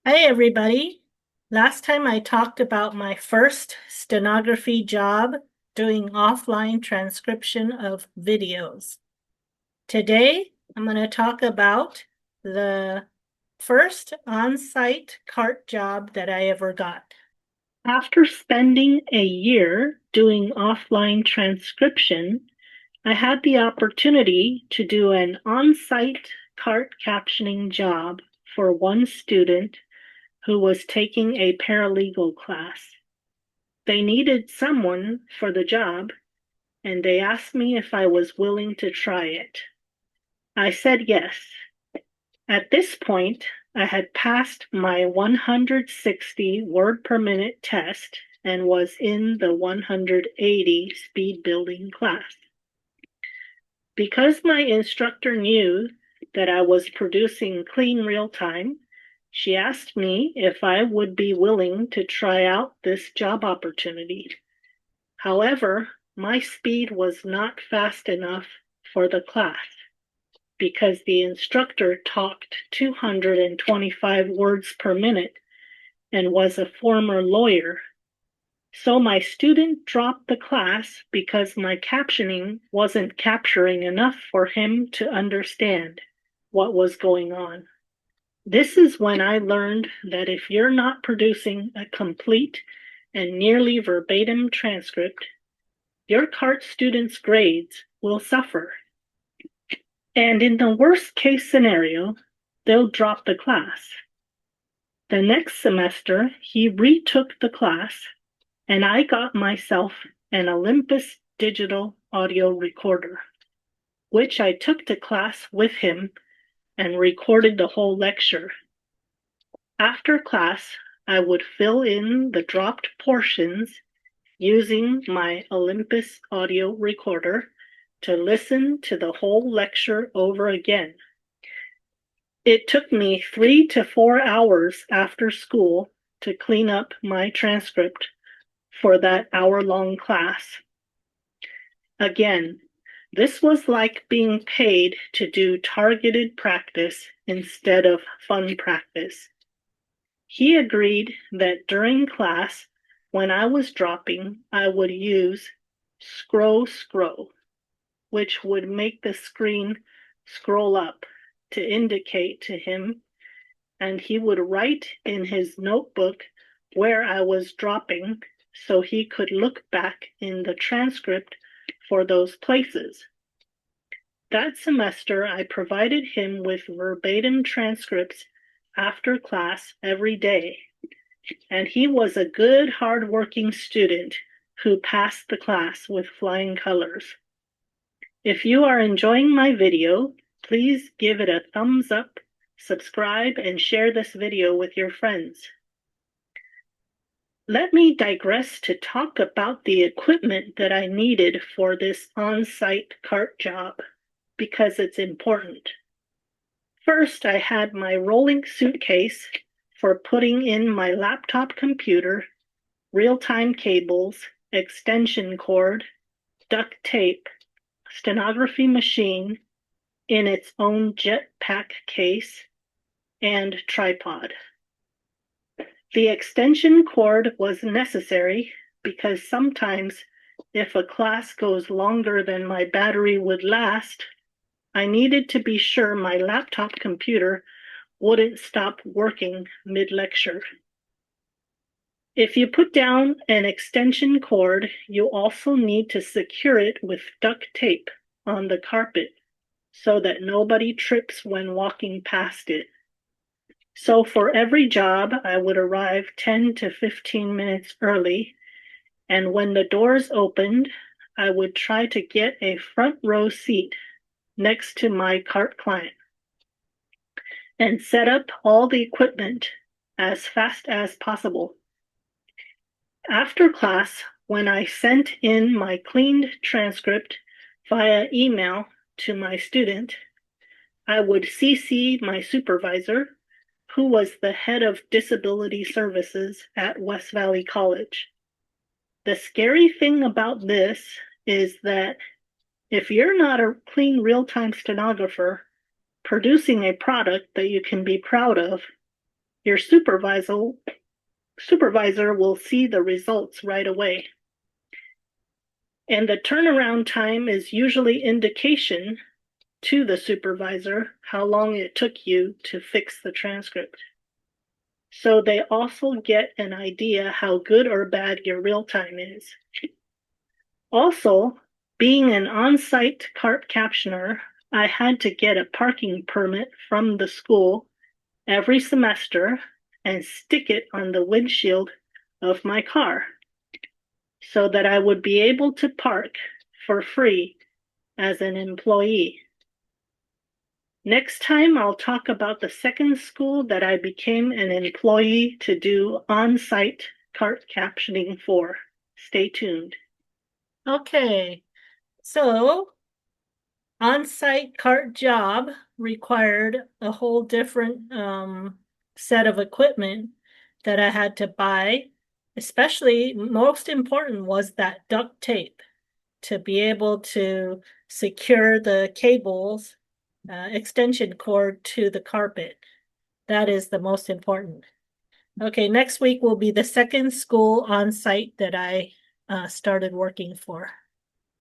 Hi, everybody. Last time I talked about my first stenography job doing offline transcription of videos. Today, I'm going to talk about the first on-site cart job that I ever got. After spending a year doing offline transcription, I had the opportunity to do an on-site cart captioning job for one student who was taking a paralegal class. They needed someone for the job, and they asked me if I was willing to try it. I said yes. At this point, I had passed my 160 word per minute test and was in the 180 speed building class. Because my instructor knew that I was producing clean real time, she asked me if I would be willing to try out this job opportunity. However, my speed was not fast enough for the class because the instructor talked 225 words per minute and was a former lawyer. So my student dropped the class because my captioning wasn't capturing enough for him to understand what was going on. This is when I learned that if you're not producing a complete and nearly verbatim transcript, your CART students' grades will suffer. And in the worst case scenario, they'll drop the class. The next semester, he retook the class, and I got myself an Olympus digital audio recorder, which I took to class with him and recorded the whole lecture. After class, I would fill in the dropped portions using my Olympus audio recorder to listen to the whole lecture over again. It took me 3 to 4 hours after school to clean up my transcript for that hour-long class. Again, this was like being paid to do targeted practice instead of fun practice. He agreed that during class, when I was dropping, I would use scroll, which would make the screen scroll up to indicate to him, and he would write in his notebook where I was dropping so he could look back in the transcript for those places. That semester, I provided him with verbatim transcripts after class every day, and he was a good, hard-working student who passed the class with flying colors. If you are enjoying my video, please give it a thumbs up, subscribe, and share this video with your friends. Let me digress to talk about the equipment that I needed for this on-site cart job, because it's important. First, I had my rolling suitcase for putting in my laptop computer, real-time cables, extension cord, duct tape, stenography machine in its own jetpack case, and tripod. The extension cord was necessary because sometimes if a class goes longer than my battery would last, I needed to be sure my laptop computer wouldn't stop working mid-lecture. If you put down an extension cord, you also need to secure it with duct tape on the carpet so that nobody trips when walking past it. So for every job, I would arrive 10 to 15 minutes early, and when the doors opened, I would try to get a front row seat next to my cart client and set up all the equipment as fast as possible. After class, when I sent in my cleaned transcript via email to my student, I would CC my supervisor, who was the head of disability services at West Valley College. The scary thing about this is that if you're not a clean real-time stenographer producing a product that you can be proud of, your supervisor will see the results right away. And the turnaround time is usually indication to the supervisor how long it took you to fix the transcript. So they also get an idea how good or bad your real time is. Also, being an on-site CART captioner, I had to get a parking permit from the school every semester and stick it on the windshield of my car so that I would be able to park for free as an employee. Next time, I'll talk about the second school that I became an employee to do on-site CART captioning for. Stay tuned. Okay, so on-site CART job required a whole different set of equipment that I had to buy. Especially, most important was that duct tape to be able to secure the cables, extension cord to the carpet. That is the most important. Okay, next week will be the second school on site that I started working for.